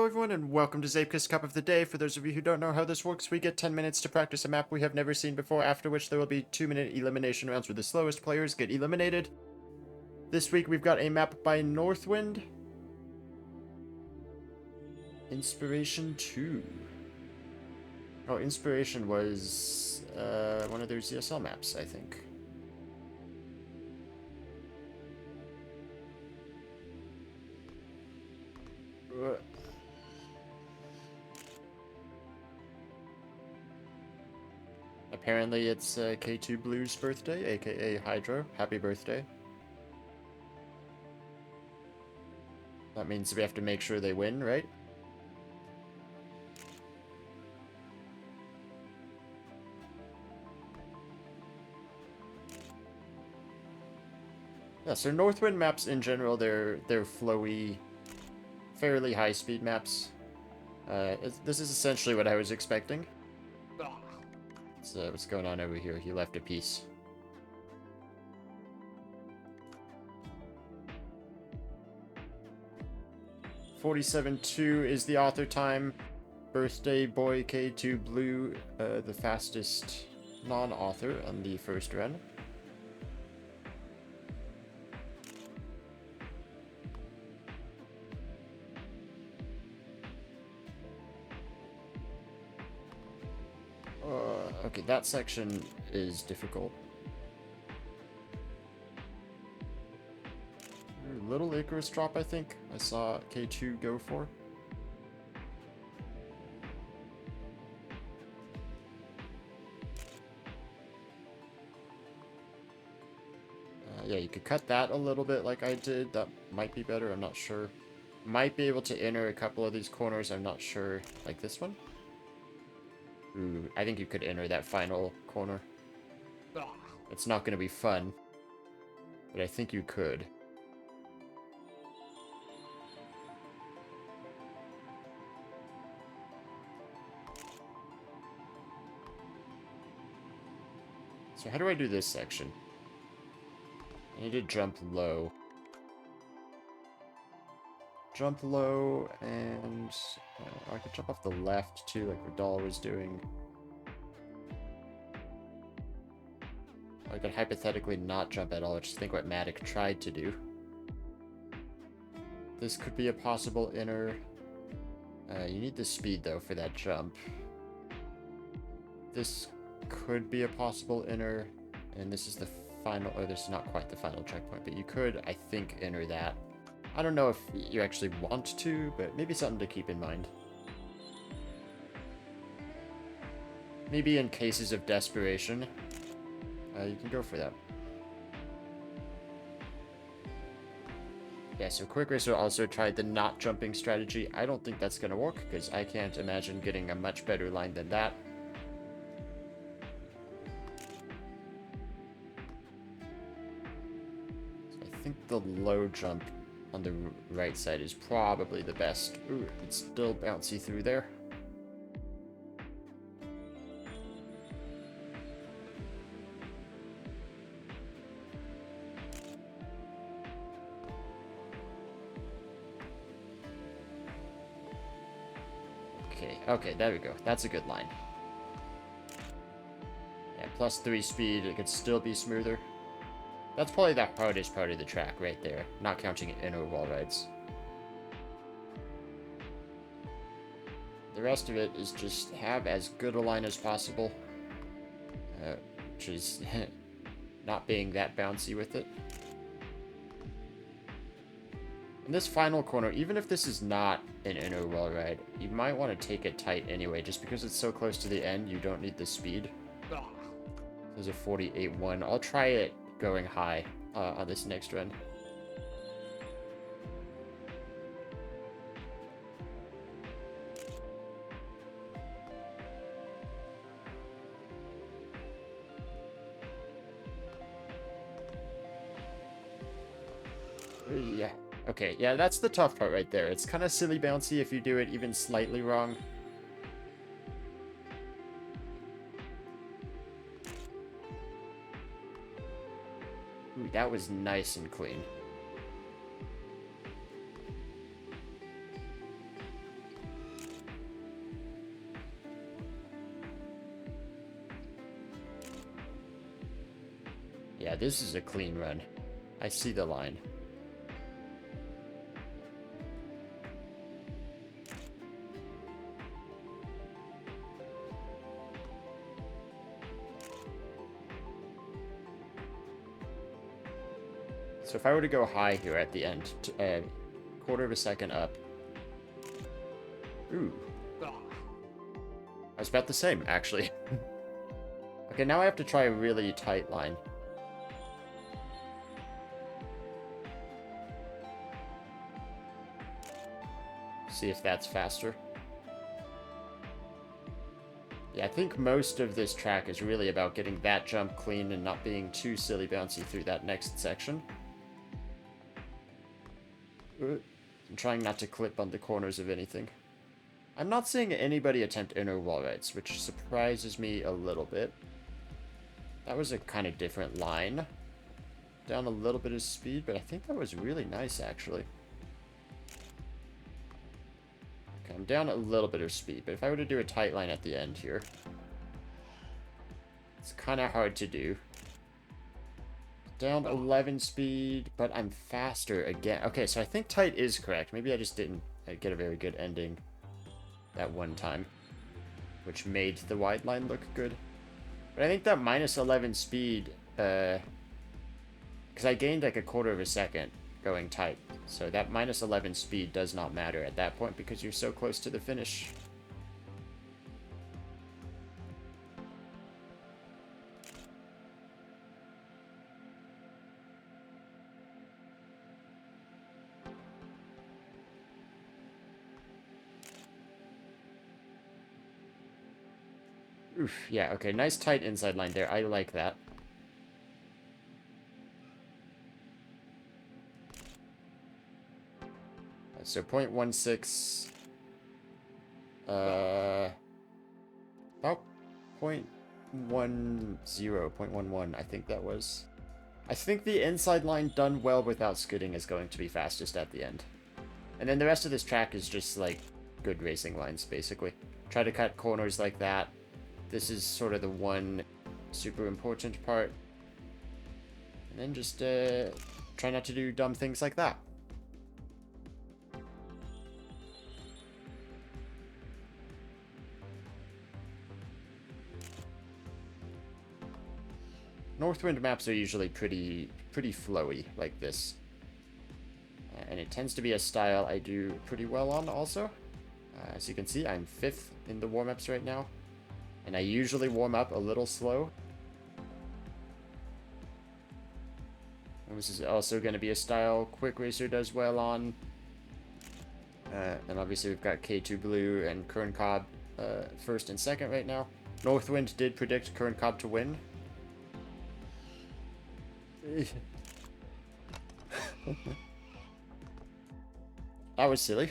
everyone, and welcome to Zeepkist Cup of the Day. For those of you who don't know how this works, we get 10 minutes to practice a map we have never seen before, after which there will be 2-minute elimination rounds where the slowest players get eliminated. This week we've got a map by Northwind. Inspiration 2. Oh, Inspiration was one of their ZSL maps, I think. Apparently it's K2 Blue's birthday, aka Hydro. Happy birthday. That means we have to make sure they win, right? Yeah, so Northwind maps in general, they're flowy, fairly high-speed maps. This is essentially what I was expecting. So what's going on over here? He left a piece. $47.2 is the author time. Birthday boy K2 Blue, the fastest non-author on the first run. Okay, that section is difficult. Little Icarus drop, I think. I saw K2 go for. Yeah, you could cut that a little bit like I did. That might be better, I'm not sure. Might be able to enter a couple of these corners, I'm not sure. Like this one? Ooh, I think you could enter that final corner. It's not going to be fun, but I think you could. So how do I do this section? I need to jump low. Jump low, and I could jump off the left too, like Vidal was doing. I could hypothetically not jump at all, which is I think what Matic tried to do. This could be a possible inner. You need the speed though for that jump. This could be a possible inner, and this is the final, or this is not quite the final checkpoint, but you could, I think, enter that. I don't know if you actually want to, but maybe something to keep in mind. Maybe in cases of desperation, you can go for that. Yeah, so Quick Racer also tried the not jumping strategy. I don't think that's going to work, because I can't imagine getting a much better line than that. So I think the low jump on the right side is probably the best. Ooh, it's still bouncy through there. Okay, there we go. That's a good line. Yeah, +3 speed, it could still be smoother. That's probably the hardest part of the track right there, not counting inner wall rides. The rest of it is just have as good a line as possible, which is not being that bouncy with it. In this final corner, even if this is not an inner wall ride, you might want to take it tight anyway, just because it's so close to the end, you don't need the speed. There's a 48.1. I'll try it going high on this next run. Yeah. Okay, yeah, that's the tough part right there. It's kind of silly bouncy if you do it even slightly wrong. Ooh, that was nice and clean. Yeah, this is a clean run. I see the line. So if I were to go high here at the end, quarter of a second up. Ooh. I was about the same, actually. Okay, now I have to try a really tight line. See if that's faster. Yeah, I think most of this track is really about getting that jump clean and not being too silly bouncy through that next section. I'm trying not to clip on the corners of anything. I'm not seeing anybody attempt inner wall rides, which surprises me a little bit. That was a kind of different line. Down a little bit of speed, but I think that was really nice, actually. Okay, I'm down a little bit of speed, but if I were to do a tight line at the end here, it's kind of hard to do. Down 11 speed, but I'm faster again. Okay, so I think tight is correct. Maybe I just didn't get a very good ending that one time, which made the wide line look good. But I think that minus 11 speed, because I gained like a quarter of a second going tight. So that minus 11 speed does not matter at that point because you're so close to the finish. Oof, yeah, okay, nice tight inside line there. I like that. So 0.16, about 0.10, 0.11, I think that was. I think the inside line done well without skidding is going to be fastest at the end. And then the rest of this track is just like good racing lines, basically. Try to cut corners like that. This is sort of the one super important part. And then just try not to do dumb things like that. Northwind maps are usually pretty flowy like this. And it tends to be a style I do pretty well on also. As you can see, I'm 5th in the warm-ups right now. And I usually warm up a little slow. And this is also going to be a style Quick Racer does well on. And obviously we've got K2 Blue and Kern Cobb 1st and 2nd right now. Northwind did predict Kern Cobb to win. That was silly.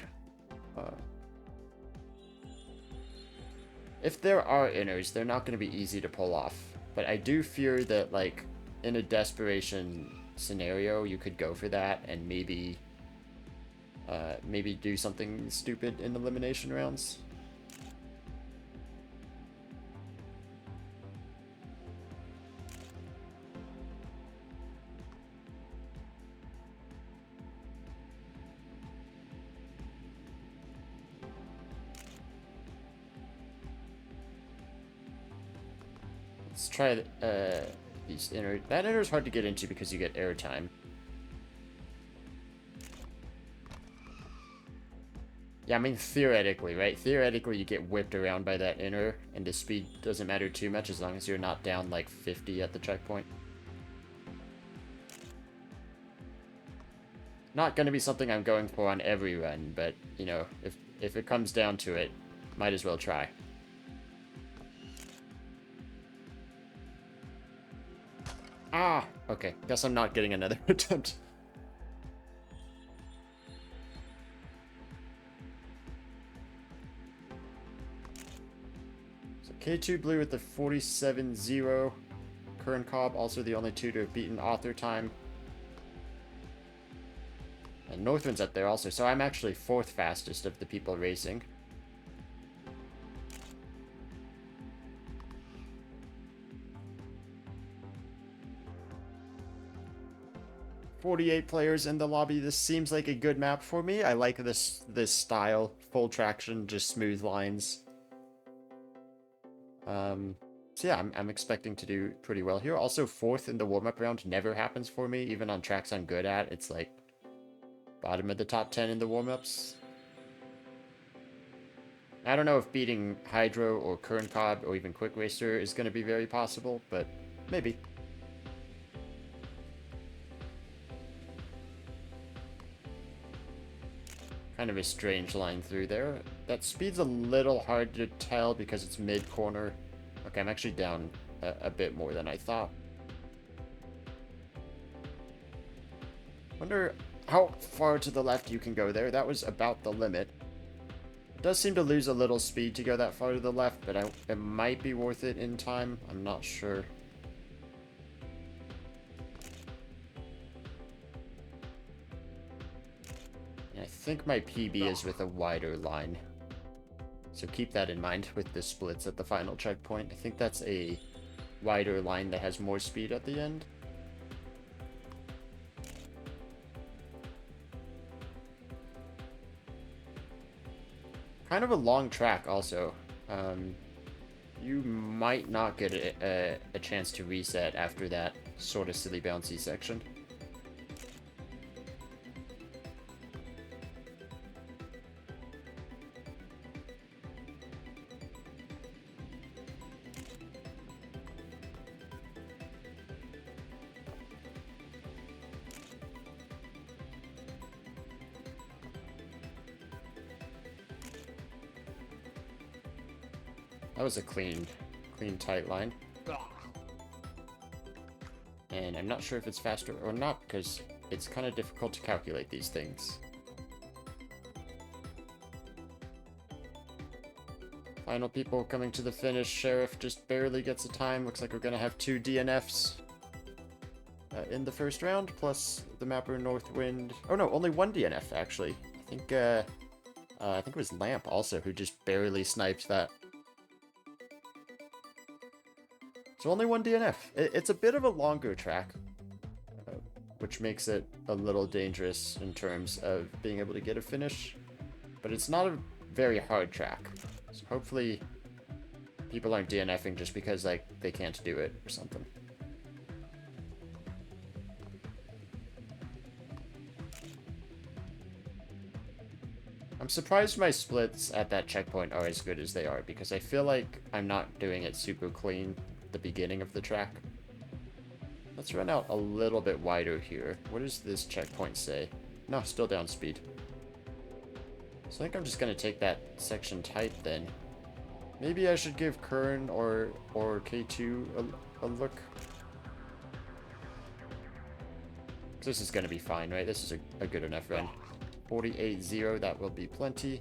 If there are inners, they're not going to be easy to pull off. But I do fear that, like, in a desperation scenario, you could go for that and maybe do something stupid in elimination rounds. Let's try these inner. That inner is hard to get into because you get airtime. Yeah, I mean theoretically, right? Theoretically, you get whipped around by that inner, and the speed doesn't matter too much as long as you're not down like 50 at the checkpoint. Not going to be something I'm going for on every run, but you know, if it comes down to it, might as well try. Ah, okay. Guess I'm not getting another attempt. So K2 Blue with the 47.0. Kern Cobb, also the only two to have beaten author time. And Northwind's up there also, so I'm actually 4th fastest of the people racing. 48 players in the lobby. This seems like a good map for me. I like this style. Full traction, just smooth lines. So yeah, I'm expecting to do pretty well here. Also, 4th in the warm-up round never happens for me, even on tracks I'm good at. It's like bottom of the top 10 in the warm-ups. I don't know if beating Hydro or Kern Cobb or even Quick Racer is going to be very possible, but maybe. Kind of a strange line through there. That speed's a little hard to tell because it's mid-corner. Okay, I'm actually down a bit more than I thought. Wonder how far to the left you can go there. That was about the limit. It does seem to lose a little speed to go that far to the left, but it might be worth it in time. I'm not sure. And I think my PB is with a wider line. So keep that in mind with the splits at the final checkpoint. I think that's a wider line that has more speed at the end. Kind of a long track also. You might not get a chance to reset after that sort of silly bouncy section. That was a clean, tight line. And I'm not sure if it's faster or not, because it's kind of difficult to calculate these things. Final people coming to the finish. Sheriff just barely gets a time. Looks like we're going to have 2 DNFs in the first round, plus the mapper Northwind. Oh no, only 1 DNF, actually. I think it was Lamp also, who just barely sniped that. So only 1 DNF. It's a bit of a longer track, which makes it a little dangerous in terms of being able to get a finish. But it's not a very hard track. So hopefully people aren't DNFing just because like they can't do it or something. I'm surprised my splits at that checkpoint are as good as they are, because I feel like I'm not doing it super clean at the beginning of the track. Let's run out a little bit wider here. What does this checkpoint say? No, still down speed. So I think I'm just going to take that section tight then. Maybe I should give Kern or K2 a look. This is going to be fine, right? This is a good enough run. 48-0, that will be plenty.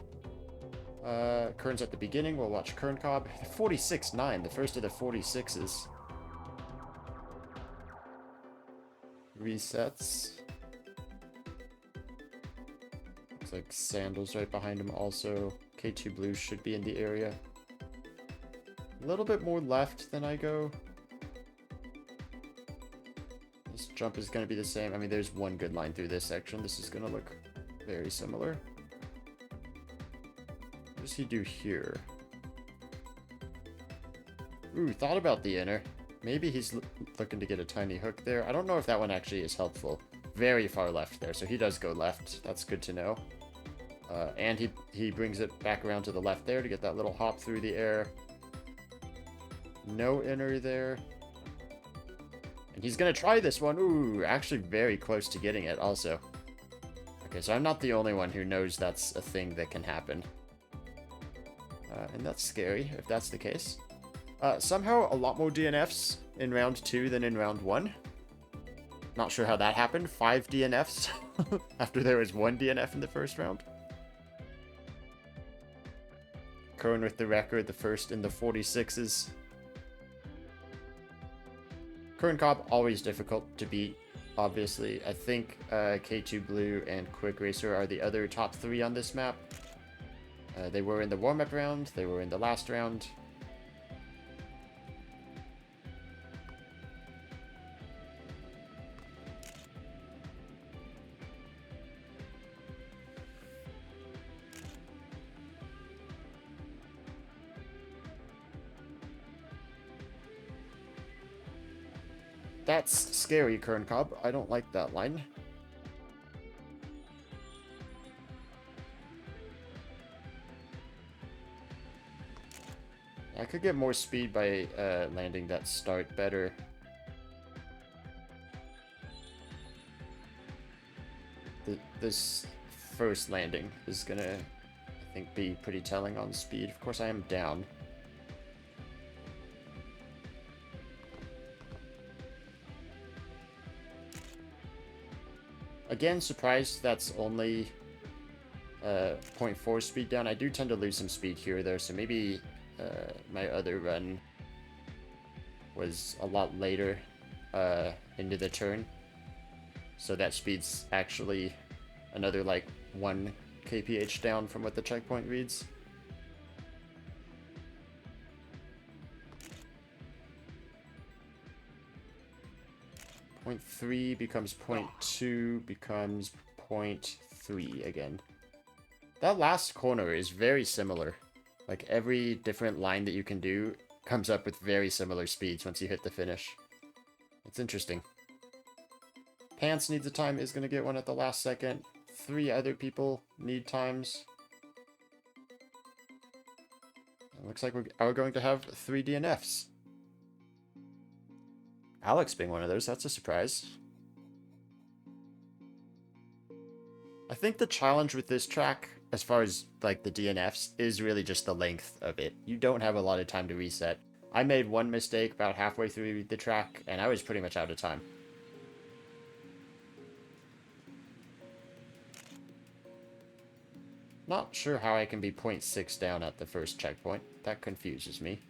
Kern's at the beginning. We'll watch Kern Cobb. 46-9, the first of the 46s. Resets. Looks like Sandals right behind him also. K2 Blue should be in the area. A little bit more left than I go. This jump is going to be the same. I mean, there's one good line through this section. This is going to look very similar. What does he do here? Ooh, thought about the inner. Maybe he's looking to get a tiny hook there. I don't know if that one actually is helpful. Very far left there, so he does go left. That's good to know. And he brings it back around to the left there to get that little hop through the air. No inner there. And he's going to try this one. Ooh, actually very close to getting it also. Okay, so I'm not the only one who knows that's a thing that can happen. And that's scary, if that's the case. Somehow, a lot more DNFs in round 2 than in round 1. Not sure how that happened. 5 DNFs after there was 1 DNF in the first round. Kern with the record, the first in the 46s. Kern Cobb, always difficult to beat, obviously. I think K2 Blue and Quick Racer are the other top 3 on this map. They were in the warm-up round, they were in the last round. That's scary, Kern Cobb. I don't like that line. I could get more speed by landing that start better. This first landing is gonna, I think, be pretty telling on speed. Of course, I am down. Again, surprised that's only 0.4 speed down. I do tend to lose some speed here, though, so maybe my other run was a lot later into the turn. So that speed's actually another, like, 1 kph down from what the checkpoint reads. .3 becomes 0.2 becomes 0.3 again. That last corner is very similar. Like, every different line that you can do comes up with very similar speeds once you hit the finish. It's interesting. Pants needs a time, is going to get one at the last second. 3 other people need times. It looks like we are going to have 3 DNFs. Alex being one of those, that's a surprise. I think the challenge with this track, as far as like the DNFs, is really just the length of it. You don't have a lot of time to reset. I made one mistake about halfway through the track, and I was pretty much out of time. Not sure how I can be 0.6 down at the first checkpoint. That confuses me.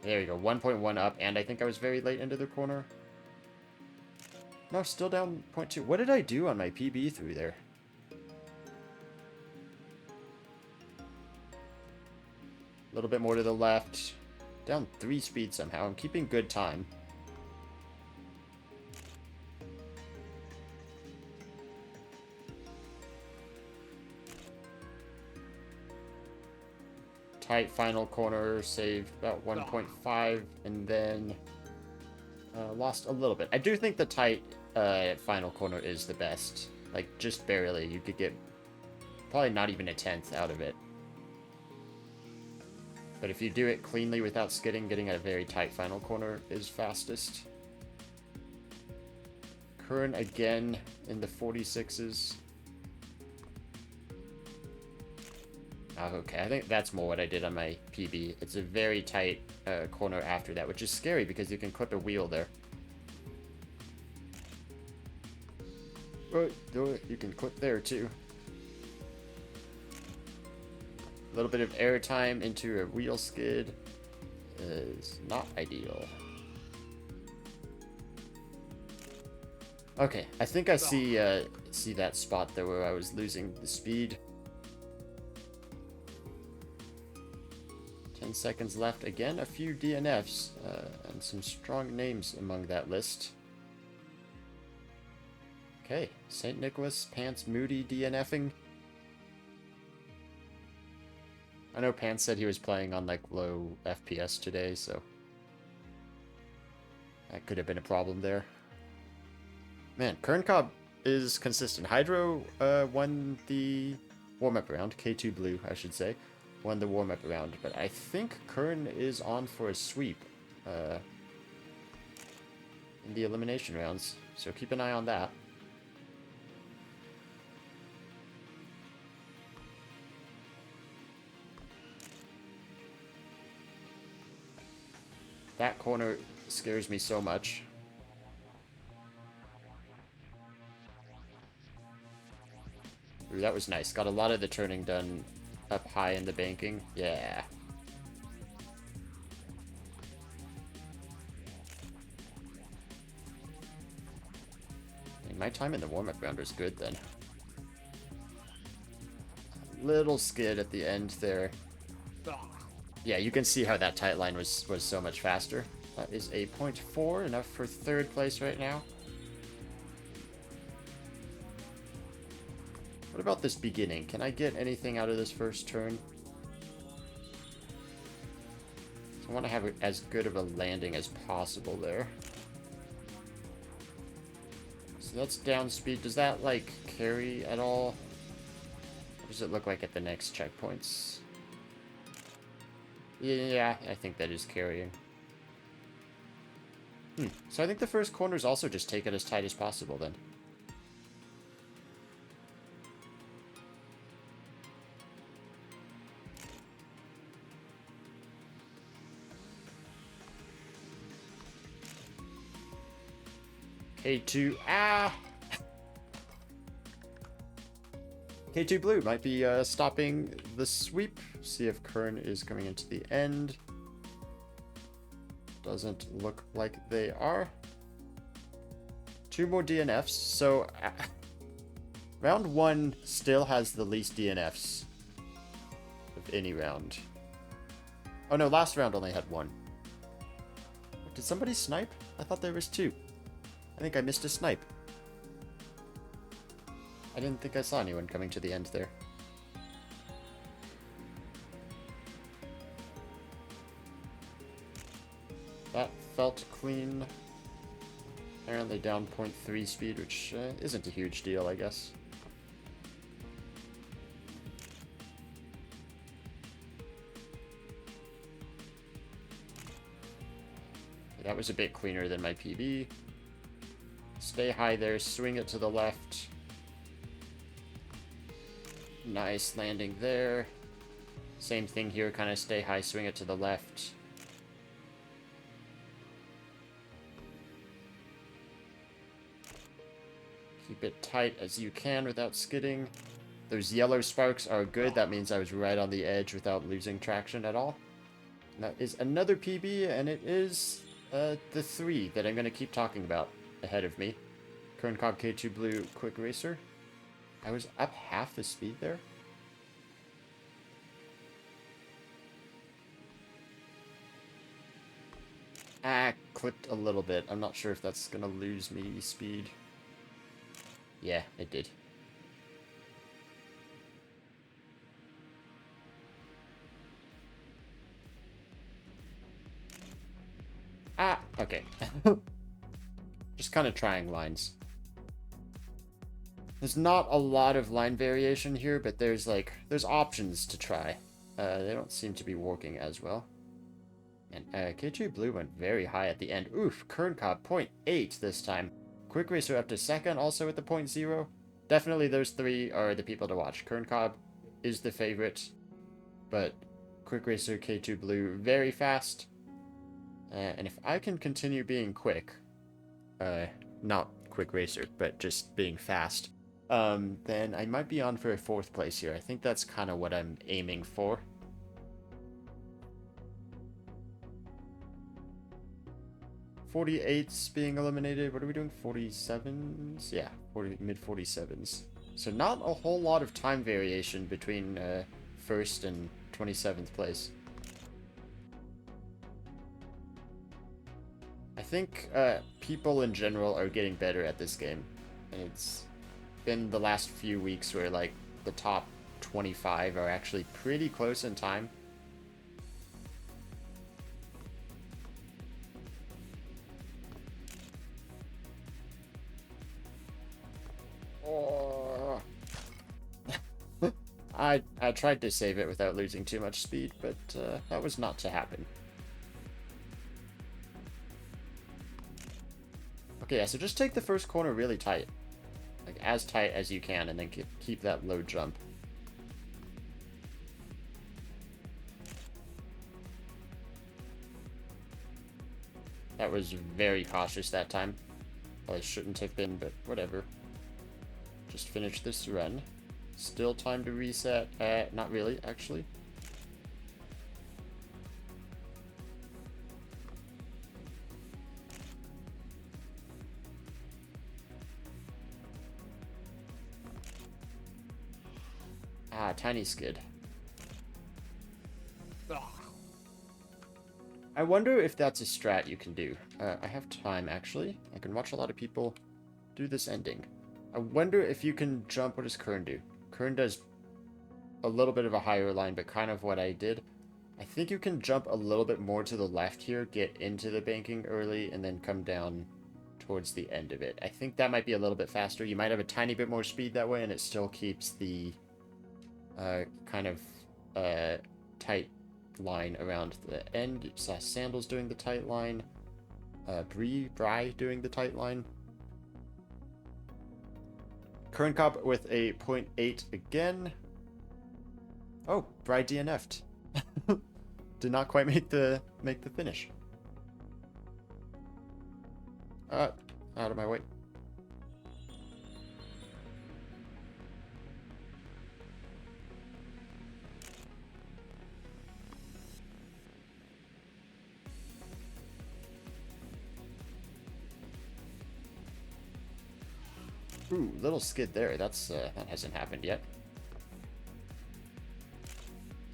There you go, 1.1 up, and I think I was very late into the corner. No, still down 0.2. What did I do on my PB through there? A little bit more to the left. Down 3 speed somehow. I'm keeping good time. Tight final corner, saved about 1.5, and then lost a little bit. I do think the tight final corner is the best. Like, just barely. You could get probably not even a 10th out of it. But if you do it cleanly without skidding, getting a very tight final corner is fastest. Current again in the 46s. Okay, I think that's more what I did on my PB. It's a very tight corner after that, which is scary because you can clip a wheel there. But you can clip there too. A little bit of air time into a wheel skid is not ideal. Okay, I think I see that spot there where I was losing the speed. 10 seconds left. Again, a few DNFs, and some strong names among that list. Okay, St. Nicholas, Pants, Moody, DNFing. I know Pants said he was playing on, like, low FPS today, so that could have been a problem there. Man, Kern Cobb is consistent. Hydro won the warm-up round. K2 Blue, I should say. Won the warm-up round, but I think Kern is on for a sweep in the elimination rounds, so keep an eye on that. That corner scares me so much. Ooh, that was nice. Got a lot of the turning done up high in the banking. Yeah. My time in the warm-up round was good then. Little skid at the end there. Yeah, you can see how that tight line was so much faster. That is a 0.4, enough for 3rd place right now. What about this beginning? Can I get anything out of this first turn? So want to have as good of a landing as possible there. So that's down speed. Does that, like, carry at all? What does it look like at the next checkpoints? Yeah, I think that is carrying. So I think the first corners also just take it as tight as possible then. K2, K2 Blue might be stopping the sweep. See if Kern is coming into the end. Doesn't look like they are. 2 more DNFs, so round 1 still has the least DNFs of any round. Oh no, last round only had 1. Did somebody snipe? I thought there was 2. I think I missed a snipe. I didn't think I saw anyone coming to the end there. That felt clean. Apparently down 0.3 speed, which isn't a huge deal, I guess. That was a bit cleaner than my PB. Stay high there, swing it to the left. Nice landing there. Same thing here, kind of stay high, swing it to the left. Keep it tight as you can without skidding. Those yellow sparks are good. That means I was right on the edge without losing traction at all. And that is another PB, and it is the 3 that I'm going to keep talking about ahead of me. Kern Cobb K2 Blue Quick Racer. I was up half the speed there. Clipped a little bit. I'm not sure if that's going to lose me speed. Yeah, it did. Okay. Just kind of trying lines. There's not a lot of line variation here, but there's options to try. They don't seem to be working as well. And K2 Blue went very high at the end. Oof, Kern Cobb 0.8 this time. Quick Racer up to second, also at the 0.0. Definitely those 3 are the people to watch. Kern Cobb is the favorite, but Quick Racer K2 Blue very fast. And if I can continue being quick, not Quick Racer, but just being fast, then I might be on for a 4th place here. I think that's kind of what I'm aiming for. .48s being eliminated. What are we doing? 47s? Yeah, mid 47s. So not a whole lot of time variation between 1st and 27th place. I think people in general are getting better at this game. And it's been the last few weeks where like the top 25 are actually pretty close in time. Oh. I tried to save it without losing too much speed, but that was not to happen. Okay, yeah, so just take the first corner really tight. Like, as tight as you can, and then keep that low jump. That was very cautious that time. Well, I shouldn't have been, but whatever. Just finish this run. Still time to reset. Not really, actually. Tiny skid. I wonder if that's a strat you can do. I have time, actually. I can watch a lot of people do this ending. I wonder if you can jump. What does Kern do? Kern does a little bit of a higher line, but kind of what I did. I think you can jump a little bit more to the left here, get into the banking early, and then come down towards the end of it. I think that might be a little bit faster. You might have a tiny bit more speed that way, and it still keeps the kind of tight line around the end. You saw Sandals doing the tight line. Bry doing the tight line. Kern Cobb with a 0.8 again. Oh, Bry DNF'd. Did not quite make the finish. Out of my way. Ooh, little skid there. That's that hasn't happened yet.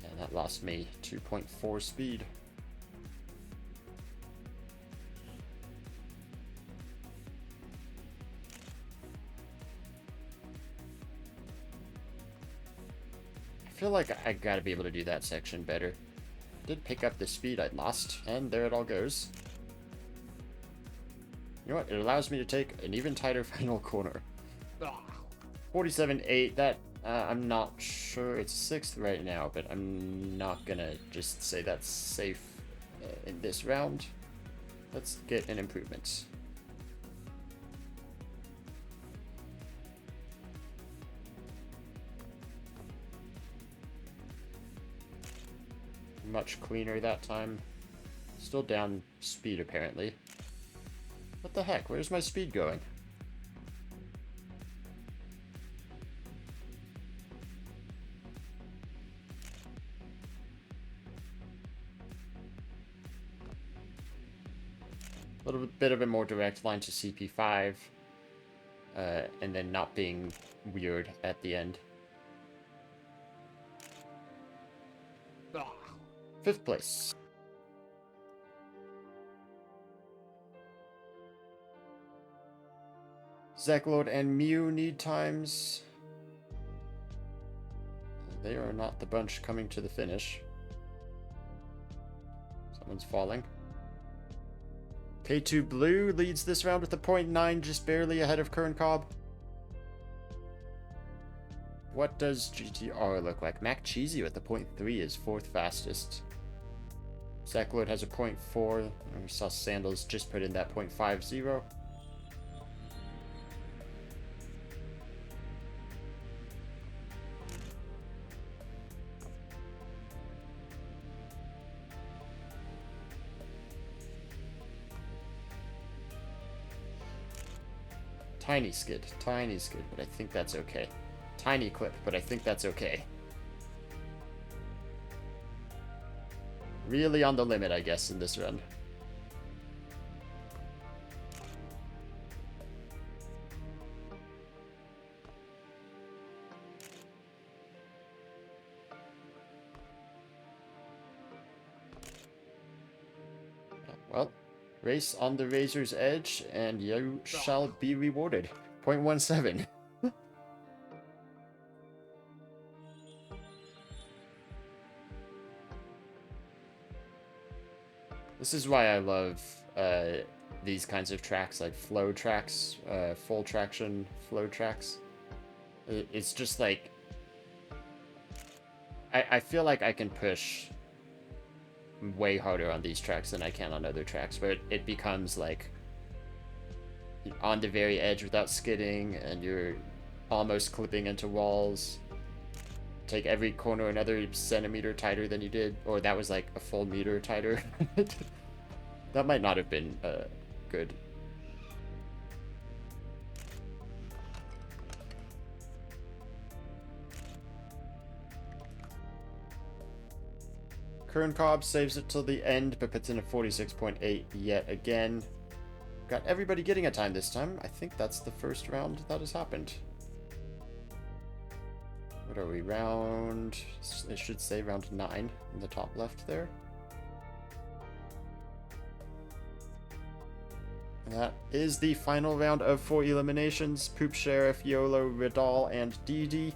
Yeah, that lost me 2.4 speed. I feel like I gotta be able to do that section better. Did pick up the speed I'd lost, and there it all goes. You know what? It allows me to take an even tighter final corner. 47.8, that, I'm not sure it's 6th right now, but I'm not gonna just say that's safe in this round. Let's get an improvement. Much cleaner that time. Still down speed, apparently. What the heck? Where's my speed going? A little bit of a more direct line to CP5, and then not being weird at the end. 5th place. Zeklord and Mew need times. They are not the bunch coming to the finish. Someone's falling. K2 Blue leads this round with a 0.9, just barely ahead of Kern Cobb. What does GTR look like? Mac Cheesy with a 0.3 is 4th fastest. Zeklord has a 0.4. We saw Sandals just put in that 0.50. Tiny skid, but I think that's okay. Tiny clip, but I think that's okay. Really on the limit, I guess, in this run. Well, race on the razor's edge, and you shall be rewarded. 0.17. This is why I love these kinds of tracks, like flow tracks, full traction flow tracks. It's just like... I feel like I can push way harder on these tracks than I can on other tracks, where it becomes like on the very edge without skidding, and you're almost clipping into walls. Take every corner another centimeter tighter than you did, or that was like a full meter tighter. That might not have been good. Kern Cobb saves it till the end, but puts in a 46.8 yet again. Got everybody getting a time this time. I think that's the first round that has happened. What are we, round... It should say round 9 in the top left there. That is the final round of 4 eliminations. Poop Sheriff, YOLO, Ridal, and DD.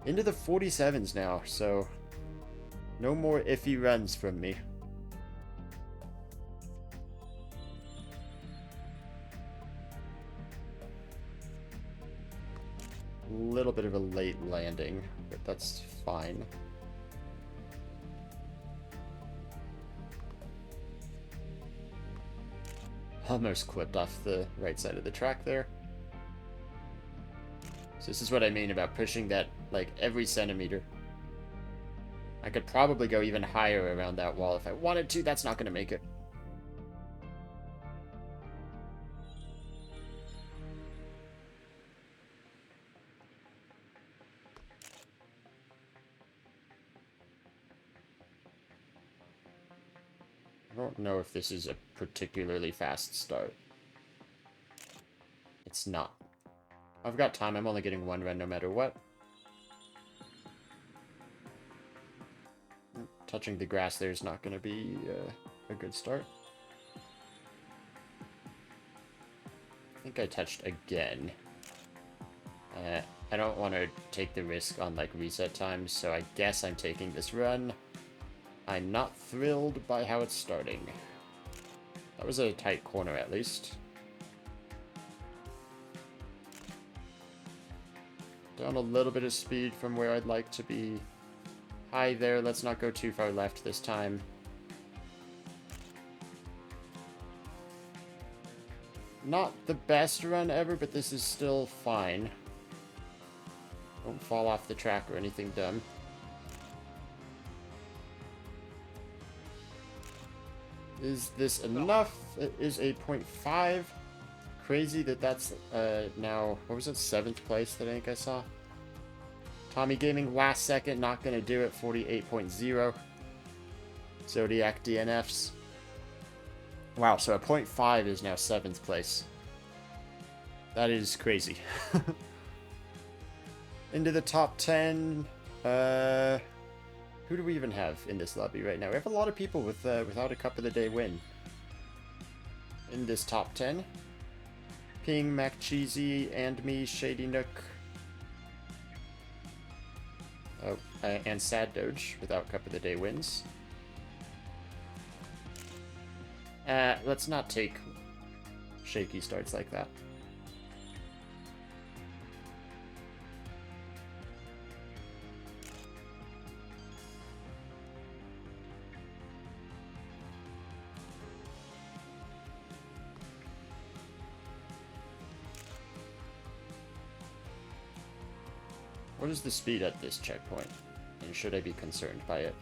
Into the 47s now, so... No more iffy runs from me. A little bit of a late landing, but that's fine. Almost clipped off the right side of the track there. So this is what I mean about pushing that, like, every centimeter. I could probably go even higher around that wall if I wanted to. That's not going to make it. I don't know if this is a particularly fast start. It's not. I've got time. I'm only getting one run no matter what. Touching the grass there is not going to be a good start. I think I touched again. I don't want to take the risk on like reset times, so I guess I'm taking this run. I'm not thrilled by how it's starting. That was a tight corner at least. Down a little bit of speed from where I'd like to be. High there, let's not go too far left this time. Not the best run ever, but this is still fine. Don't fall off the track or anything dumb. Is this enough? It is a 0.5. Crazy that that's now, what was it, 7th place that I think I saw? Tommy Gaming last second, not going to do it, 48.0. Zodiac DNFs. Wow, so a 0.5 is now 7th place. That is crazy. Into the top 10. Who do we even have in this lobby right now? We have a lot of people with without a Cup of the Day win. In this top 10. Ping, MacCheesy, and me, Shady Nook. Oh, and Sad Doge without Cup of the Day wins. Let's not take shaky starts like that. What is the speed at this checkpoint? And should I be concerned by it?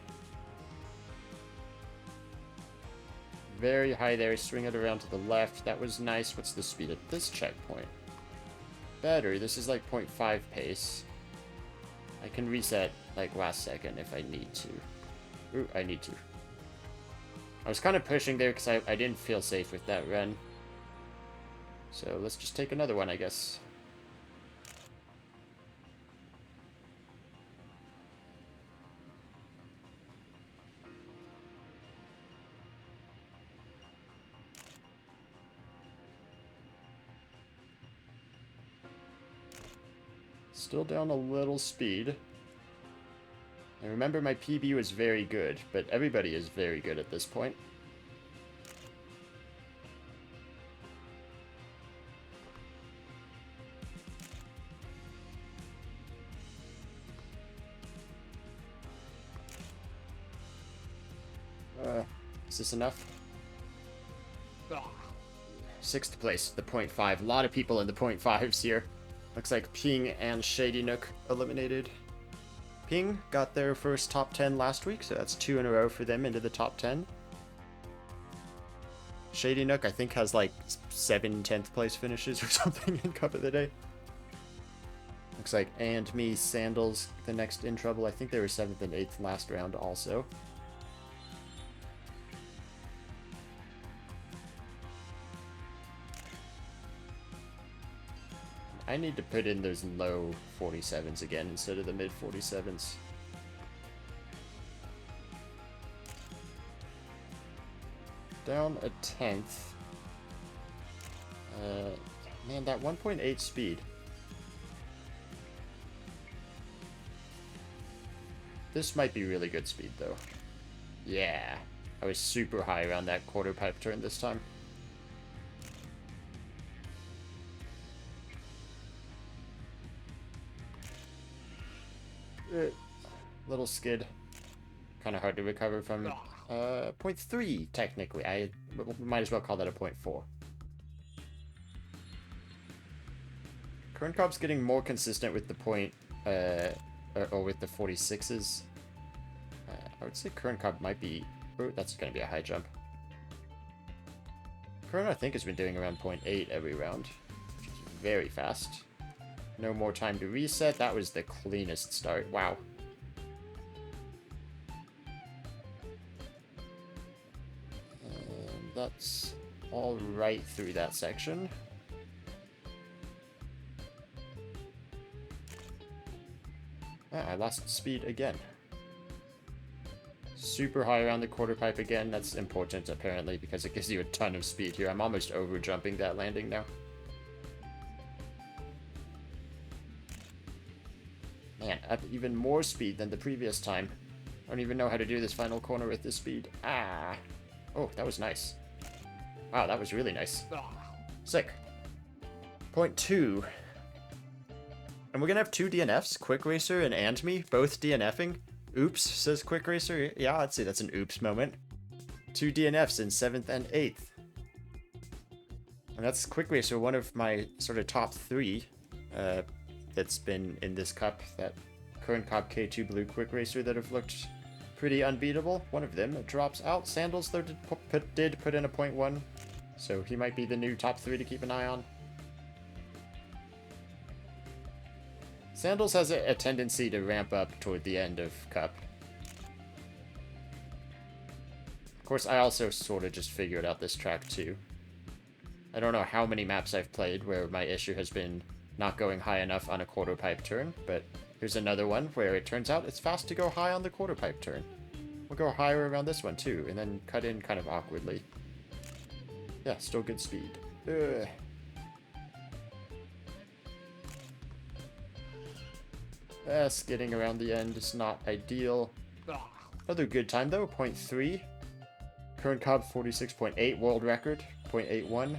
Very high there, swing it around to the left. That was nice. What's the speed at this checkpoint? Better. This is like 0.5 pace. I can reset like last second if I need to. Ooh, I need to. I was kind of pushing there because I didn't feel safe with that run. So let's just take another one, I guess. Still down a little speed. I remember my PB was very good, but everybody is very good at this point. Is this enough? 6th place, the 0.5. A lot of people in the 0.5s here. Looks like Ping and Shady Nook eliminated. Ping got their first top 10 last week, so that's 2 in a row for them into the top 10. Shady Nook, I think, has like 7 10th place finishes or something in Cup of the Day. Looks like and me, Sandals, the next in trouble. I think they were 7th and 8th last round also. I need to put in those low 47s again instead of the mid 47s. Down a 10th. Man, that 1.8 speed. This might be really good speed, though. Yeah. I was super high around that quarter pipe turn this time. Little skid. Kind of hard to recover from. 0.3, technically. I might as well call that a 0.4. Current Cob's getting more consistent with the or with the 46s. I would say Current Cob might be... Oh, that's going to be a high jump. Current, I think, has been doing around 0.8 every round, which is very fast. No more time to reset. That was the cleanest start. Wow. And that's all right through that section. I lost speed again. Super high around the quarter pipe again. That's important, apparently, because it gives you a ton of speed here. I'm almost over jumping that landing now. Man, up even more speed than the previous time. I don't even know how to do this final corner with this speed. Ah. Oh, that was nice. Wow, that was really nice. Sick. 0.2. And we're gonna have two DNFs, Quick Racer and me, both DNFing. Oops, says Quick Racer. Yeah, I'd say that's an oops moment. Two DNFs in 7th and 8th. And that's Quick Racer, one of my sort of top 3 that's been in this cup. That Current Cob K2 Blue Quick Racer that have looked pretty unbeatable. One of them drops out. Sandals, though, did put in a 0.1. So he might be the new top 3 to keep an eye on. Sandals has a tendency to ramp up toward the end of Cup. Of course, I also sort of just figured out this track too. I don't know how many maps I've played where my issue has been not going high enough on a quarter pipe turn, but here's another one where it turns out it's fast to go high on the quarter pipe turn. We'll go higher around this one too, and then cut in kind of awkwardly. Yeah, still good speed. Ugh. Skidding around the end is not ideal. Another good time though, 0.3. Current Cob 46.8, world record, 0.81.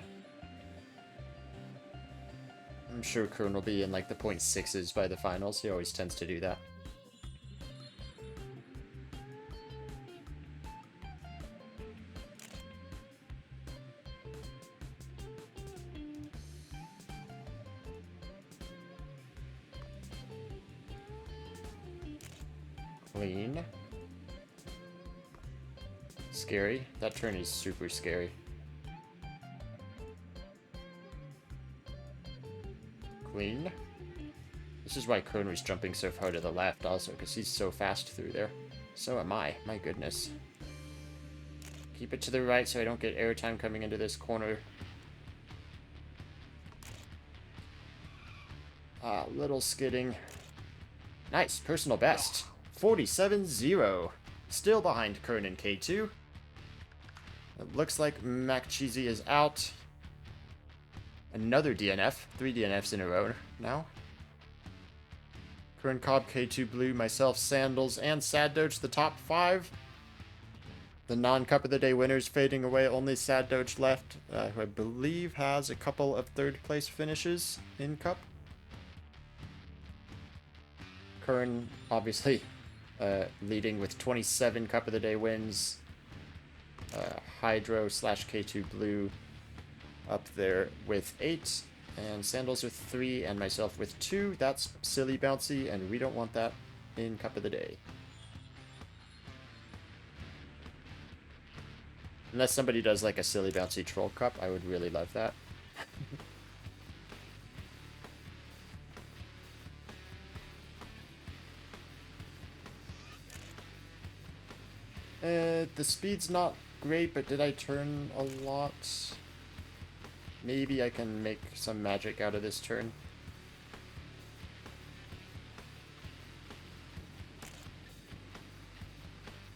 I'm sure Kern will be in like the 0.6s by the finals. He always tends to do that. Clean. Scary. That turn is super scary. Clean. This is why Kern was jumping so far to the left also, because he's so fast through there. So am I. My goodness. Keep it to the right so I don't get airtime coming into this corner. Little skidding. Nice. Personal best. 47-0. Still behind Kern and K2. It looks like Mac Cheesy is out. Another DNF. 3 DNFs in a row now. Kern Cobb, K2 Blue, myself, Sandals, and Sad Doge, the top 5. The non-Cup of the Day winners fading away. Only Sad Doge left, who I believe has a couple of 3rd place finishes in Cup. Kern, obviously, leading with 27 Cup of the Day wins. Hydro / K2 Blue up there with 8. And Sandals with 3 and myself with 2. That's silly bouncy, and we don't want that in Cup of the Day. Unless somebody does like a silly bouncy troll cup, I would really love that. The speed's not great, but did I turn a lot? Maybe I can make some magic out of this turn.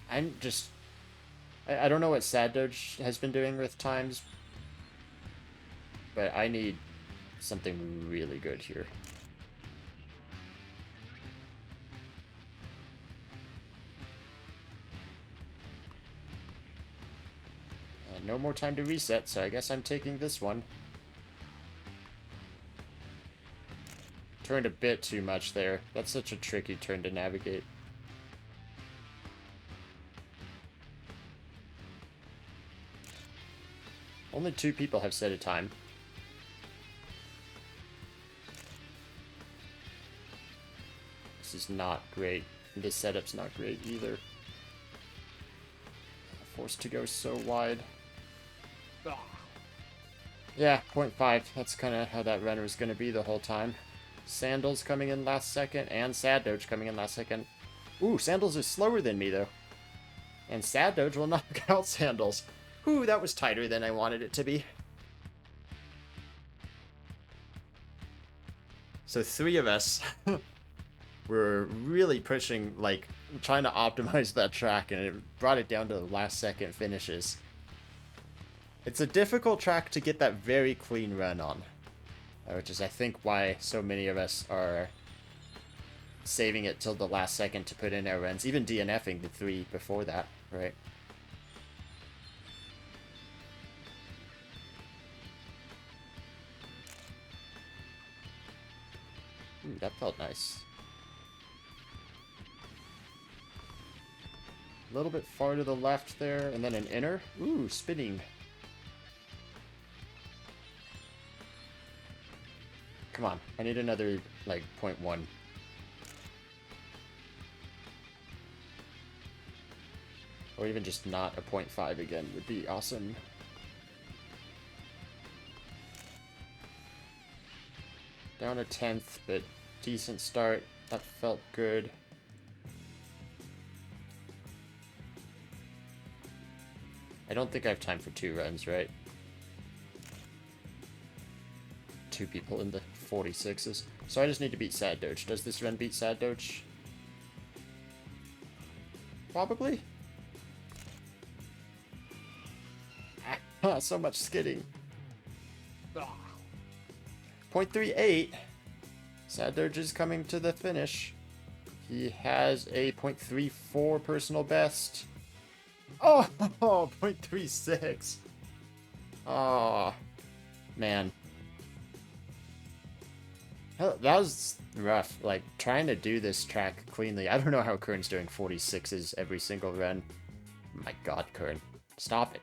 I'm just... I don't know what Sad Doge has been doing with times, but I need something really good here. no more time to reset, so I guess I'm taking this one. Turned a bit too much there. That's such a tricky turn to navigate. Only 2 people have set a time. This is not great. This setup's not great either. Forced to go so wide. Yeah, 0.5. That's kind of how that run was going to be the whole time. Sandals coming in last second, and Sad Doge coming in last second. Ooh, Sandals is slower than me, though. And Sad Doge will knock out Sandals. Ooh, that was tighter than I wanted it to be. So 3 of us were really pushing, like, trying to optimize that track, and it brought it down to the last second finishes. It's a difficult track to get that very clean run on, which is, I think, why so many of us are saving it till the last second to put in our runs, even DNFing the 3 before that, right? Ooh, that felt nice. A little bit far to the left there, and then an inner. Ooh, spinning. Come on, I need another, like, 0.1. Or even just not a 0.5 again would be awesome. Down a 10th, but decent start. That felt good. I don't think I have time for 2 runs, right? 2 people in the 46s. So I just need to beat Sad Doge. Does this run beat Sad Doge? Probably. Ah, so much skidding. 0.38. Sad Doge is coming to the finish. He has a 0.34 personal best. Oh, 0.36. Oh, man. That was rough, like, trying to do this track cleanly. I don't know how Kern's doing 46s every single run. My god, Kern. Stop it.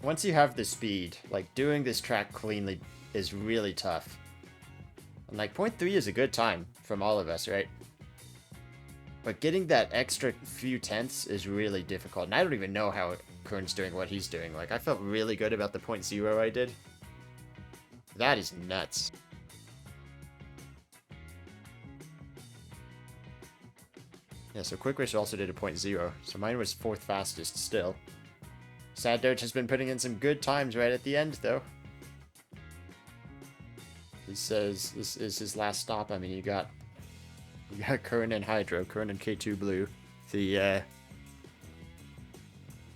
Once you have the speed, like, doing this track cleanly is really tough. And, like, 0.3 is a good time from all of us, right? But getting that extra few tenths is really difficult. And I don't even know how Kern's doing what he's doing. Like, I felt really good about the 0.0 I did. That is nuts. Yeah, so Quick Racer also did a 0.0, so mine was 4th fastest still. Sad Doge has been putting in some good times right at the end, though. He says this is his last stop. I mean, you got Kern and Hydro, Kern and K2 Blue, the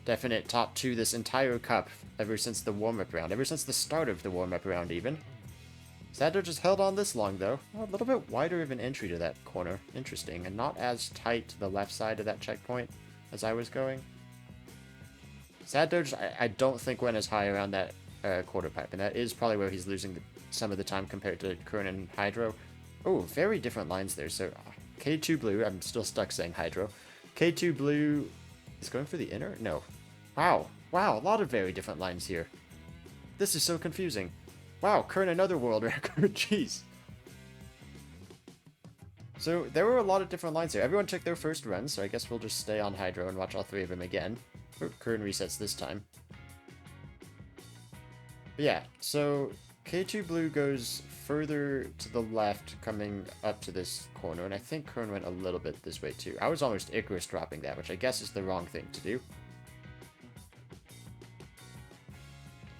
definite top 2 this entire cup ever since the warm-up round, ever since the start of the warm-up round even. Sad Doge just held on this long though. Oh, a little bit wider of an entry to that corner. Interesting, and not as tight to the left side of that checkpoint as I was going. Sad Doge, I don't think went as high around that quarter pipe, and that is probably where he's losing some of the time compared to Kern and Hydro. Oh, very different lines there. So K2 Blue, I'm still stuck saying Hydro. K2 Blue is going for the inner? No. Wow, a lot of very different lines here. This is so confusing. Wow, Kern another world record, jeez. So there were a lot of different lines here. Everyone took their first run, so I guess we'll just stay on Hydro and watch all 3 of them again. Oh, Kern resets this time. But yeah, so K2 Blue goes further to the left coming up to this corner, and I think Kern went a little bit this way too. I was almost Icarus dropping that, which I guess is the wrong thing to do.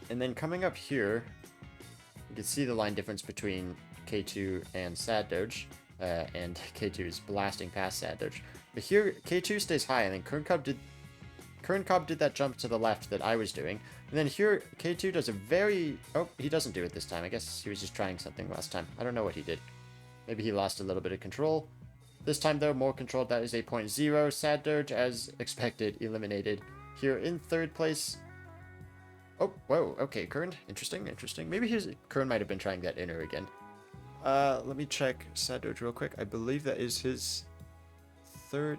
And then coming up here, you can see the line difference between K2 and Sad Doge, and K2 is blasting past Sad Doge. But here, K2 stays high, and then Kern Cobb did that jump to the left that I was doing. And then here, K2 does a very... Oh, he doesn't do it this time. I guess he was just trying something last time. I don't know what he did. Maybe he lost a little bit of control. This time, though, more controlled. That is a 0.0. Sad Dirge, as expected, eliminated. Here in 3rd place. Oh, whoa, okay, Kern. Interesting, interesting. Maybe Kern might have been trying that inner again. Let me check Sad Dirge real quick. I believe that is his that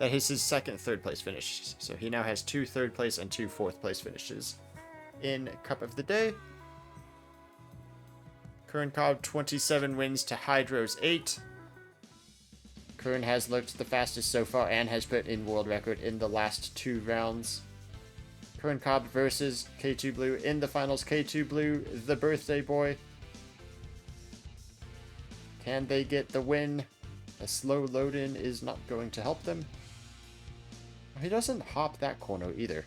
is his second 3rd place finish. So he now has 2 3rd place and 2 4th place finishes in Cup of the Day. Kern Cobb 27 wins to Hydro's 8. Kern has looked the fastest so far and has put in world record in the last 2 rounds. Kern Cobb versus K2 Blue in the finals. K2 Blue, the birthday boy. Can they get the win? A slow load-in is not going to help them. He doesn't hop that corner either.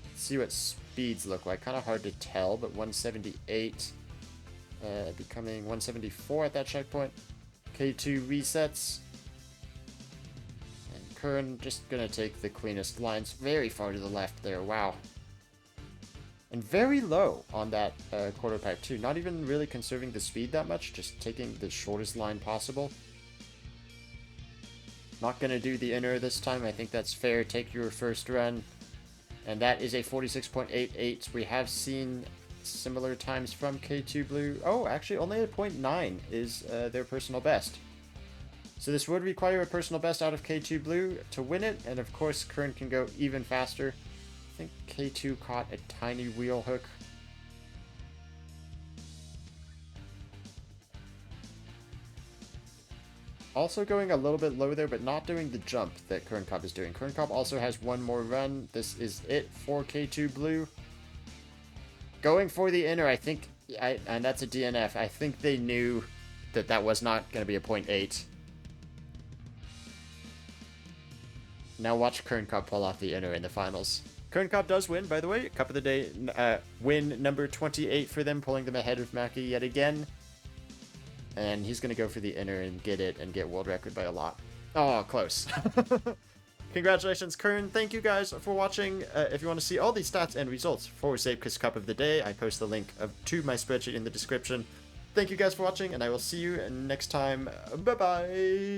Let's see what speeds look like. Kind of hard to tell, but 178 becoming 174 at that checkpoint. K2 resets. And Kern just gonna take the cleanest lines very far to the left there. Wow. And very low on that quarter pipe too. Not even really conserving the speed that much, just taking the shortest line possible. Not gonna do the inner this time. I think that's fair. Take your first run. And that is a 46.88. We have seen similar times from K2 Blue. Oh, actually only a 0.9 is their personal best. So this would require a personal best out of K2 Blue to win it. And of course, Kern can go even faster. I think K2 caught a tiny wheel hook. Also going a little bit low there, but not doing the jump that Kern Cobb is doing. Kern Cobb also has one more run. This is it for K2 Blue. Going for the inner, I think, and that's a DNF. I think they knew that that was not going to be a 0.8. Now watch Kern Cobb pull off the inner in the finals. Kern Cobb does win, by the way. Cup of the Day win number 28 for them, pulling them ahead of Mackie yet again. And he's going to go for the inner and get it and get world record by a lot. Oh, close. Congratulations, Kern. Thank you guys for watching. If you want to see all these stats and results for Zeepkist Cup of the Day, I post the link to my spreadsheet in the description. Thank you guys for watching, and I will see you next time. Bye-bye.